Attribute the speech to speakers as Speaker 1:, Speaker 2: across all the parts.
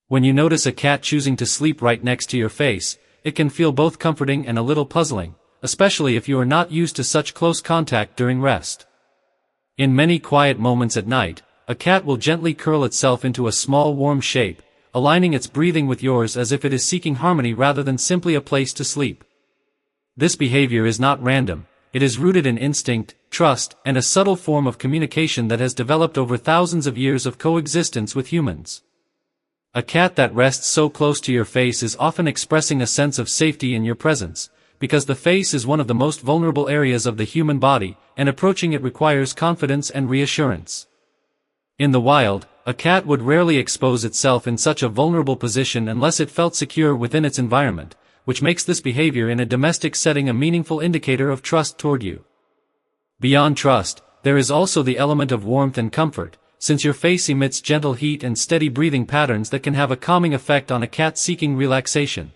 Speaker 1: When you notice a cat choosing to sleep right next to your face, it can feel both comforting and a little puzzling, especially if you are not used to such close contact during rest. In many quiet moments at night, a cat will gently curl itself into a small warm shape, aligning its breathing with yours as if it is seeking harmony rather than simply a place to sleep. This behavior is not random, it is rooted in instinct, trust, and a subtle form of communication that has developed over thousands of years of coexistence with humans. A cat that rests so close to your face is often expressing a sense of safety in your presence, because the face is one of the most vulnerable areas of the human body, and approaching it requires confidence and reassurance. In the wild, a cat would rarely expose itself in such a vulnerable position unless it felt secure within its environment, which makes this behavior in a domestic setting a meaningful indicator of trust toward you. Beyond trust, there is also the element of warmth and comfort, since your face emits gentle heat and steady breathing patterns that can have a calming effect on a cat seeking relaxation.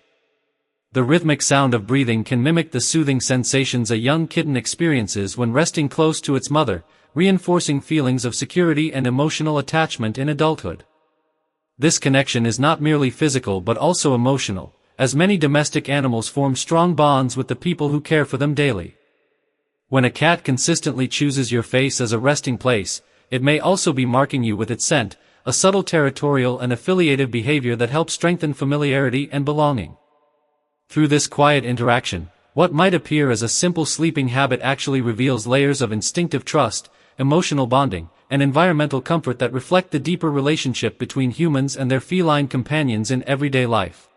Speaker 1: The rhythmic sound of breathing can mimic the soothing sensations a young kitten experiences when resting close to its mother, reinforcing feelings of security and emotional attachment in adulthood. This connection is not merely physical but also emotional, as many domestic animals form strong bonds with the people who care for them daily. When a cat consistently chooses your face as a resting place, it may also be marking you with its scent, a subtle territorial and affiliative behavior that helps strengthen familiarity and belonging. Through this quiet interaction, what might appear as a simple sleeping habit actually reveals layers of instinctive trust, emotional bonding, and environmental comfort that reflect the deeper relationship between humans and their feline companions in everyday life.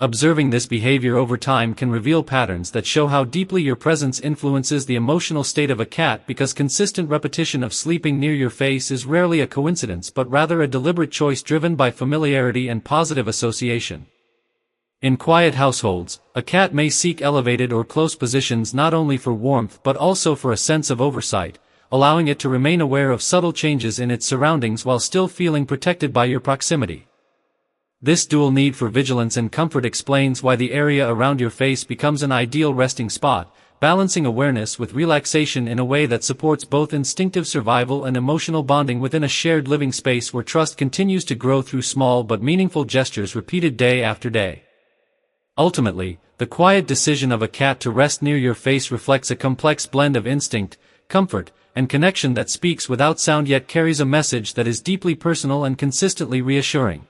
Speaker 1: Observing this behavior over time can reveal patterns that show how deeply your presence influences the emotional state of a cat, because consistent repetition of sleeping near your face is rarely a coincidence but rather a deliberate choice driven by familiarity and positive association. In quiet households, a cat may seek elevated or close positions not only for warmth but also for a sense of oversight, allowing it to remain aware of subtle changes in its surroundings while still feeling protected by your proximity. This dual need for vigilance and comfort explains why the area around your face becomes an ideal resting spot, balancing awareness with relaxation in a way that supports both instinctive survival and emotional bonding within a shared living space where trust continues to grow through small but meaningful gestures repeated day after day. Ultimately, the quiet decision of a cat to rest near your face reflects a complex blend of instinct, comfort, and connection that speaks without sound yet carries a message that is deeply personal and consistently reassuring.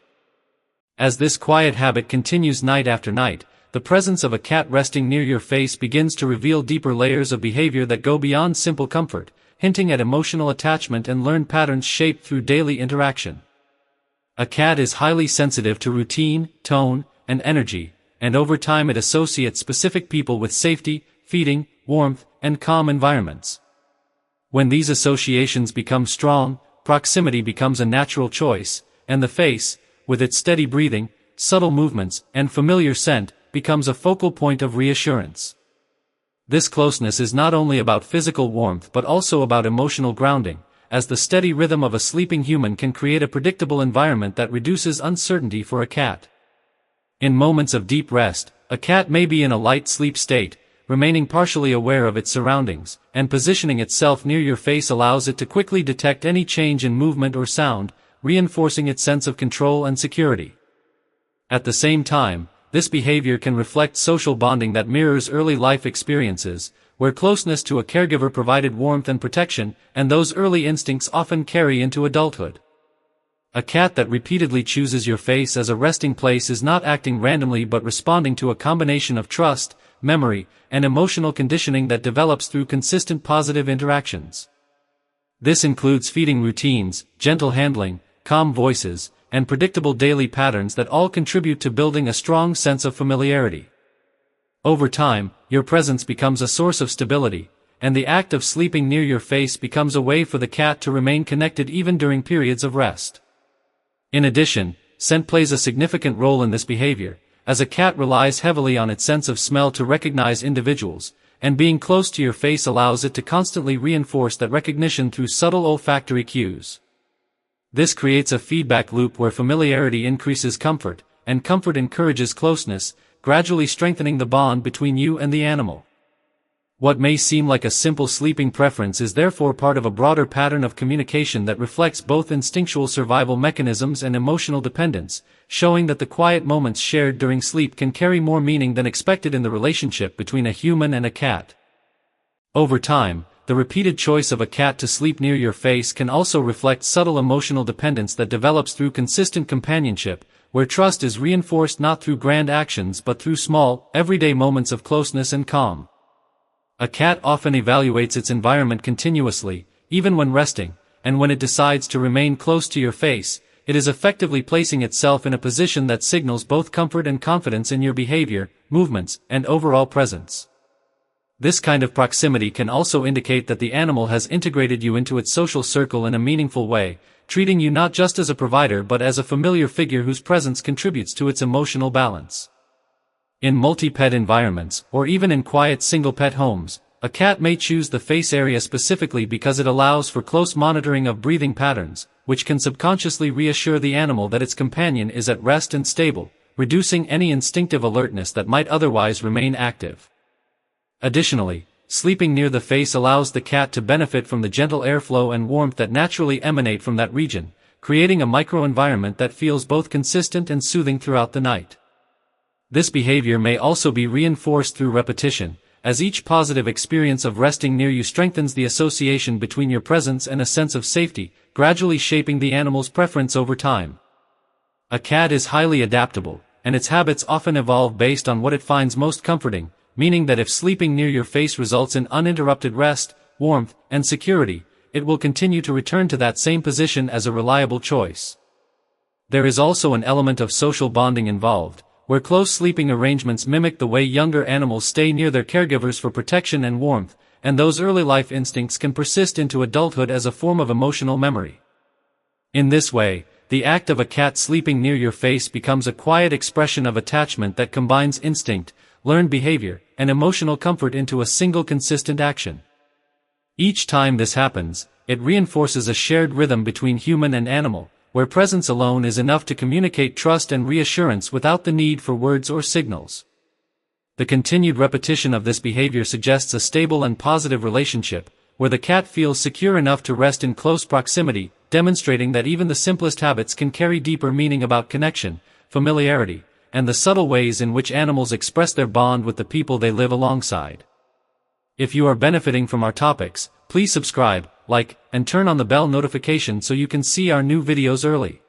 Speaker 1: As this quiet habit continues night after night, the presence of a cat resting near your face begins to reveal deeper layers of behavior that go beyond simple comfort, hinting at emotional attachment and learned patterns shaped through daily interaction. A cat is highly sensitive to routine, tone, and energy, and over time it associates specific people with safety, feeding, warmth, and calm environments. When these associations become strong, proximity becomes a natural choice, and the face, with its steady breathing, subtle movements, and familiar scent, becomes a focal point of reassurance. This closeness is not only about physical warmth but also about emotional grounding, as the steady rhythm of a sleeping human can create a predictable environment that reduces uncertainty for a cat. In moments of deep rest, a cat may be in a light sleep state, remaining partially aware of its surroundings, and positioning itself near your face allows it to quickly detect any change in movement or sound, reinforcing its sense of control and security. At the same time, this behavior can reflect social bonding that mirrors early life experiences, where closeness to a caregiver provided warmth and protection, and those early instincts often carry into adulthood. A cat that repeatedly chooses your face as a resting place is not acting randomly but responding to a combination of trust, memory, and emotional conditioning that develops through consistent positive interactions. This includes feeding routines, gentle handling, calm voices, and predictable daily patterns that all contribute to building a strong sense of familiarity. Over time, your presence becomes a source of stability, and the act of sleeping near your face becomes a way for the cat to remain connected even during periods of rest. In addition, scent plays a significant role in this behavior, as a cat relies heavily on its sense of smell to recognize individuals, and being close to your face allows it to constantly reinforce that recognition through subtle olfactory cues. This creates a feedback loop where familiarity increases comfort, and comfort encourages closeness, gradually strengthening the bond between you and the animal. What may seem like a simple sleeping preference is therefore part of a broader pattern of communication that reflects both instinctual survival mechanisms and emotional dependence, showing that the quiet moments shared during sleep can carry more meaning than expected in the relationship between a human and a cat. Over time, the repeated choice of a cat to sleep near your face can also reflect subtle emotional dependence that develops through consistent companionship, where trust is reinforced not through grand actions but through small, everyday moments of closeness and calm. A cat often evaluates its environment continuously, even when resting, and when it decides to remain close to your face, it is effectively placing itself in a position that signals both comfort and confidence in your behavior, movements, and overall presence. This kind of proximity can also indicate that the animal has integrated you into its social circle in a meaningful way, treating you not just as a provider but as a familiar figure whose presence contributes to its emotional balance. In multi-pet environments, or even in quiet single-pet homes, a cat may choose the face area specifically because it allows for close monitoring of breathing patterns, which can subconsciously reassure the animal that its companion is at rest and stable, reducing any instinctive alertness that might otherwise remain active. Additionally, sleeping near the face allows the cat to benefit from the gentle airflow and warmth that naturally emanate from that region, creating a microenvironment that feels both consistent and soothing throughout the night. This behavior may also be reinforced through repetition, as each positive experience of resting near you strengthens the association between your presence and a sense of safety, gradually shaping the animal's preference over time. A cat is highly adaptable, and its habits often evolve based on what it finds most comforting, meaning that if sleeping near your face results in uninterrupted rest, warmth, and security, it will continue to return to that same position as a reliable choice. There is also an element of social bonding involved, where close sleeping arrangements mimic the way younger animals stay near their caregivers for protection and warmth, and those early life instincts can persist into adulthood as a form of emotional memory. In this way, the act of a cat sleeping near your face becomes a quiet expression of attachment that combines instinct, learned behavior, and emotional comfort into a single consistent action. Each time this happens, it reinforces a shared rhythm between human and animal, where presence alone is enough to communicate trust and reassurance without the need for words or signals. The continued repetition of this behavior suggests a stable and positive relationship, where the cat feels secure enough to rest in close proximity, demonstrating that even the simplest habits can carry deeper meaning about connection, familiarity, and the subtle ways in which animals express their bond with the people they live alongside. If you are benefiting from our topics, please subscribe, like, and turn on the bell notification so you can see our new videos early.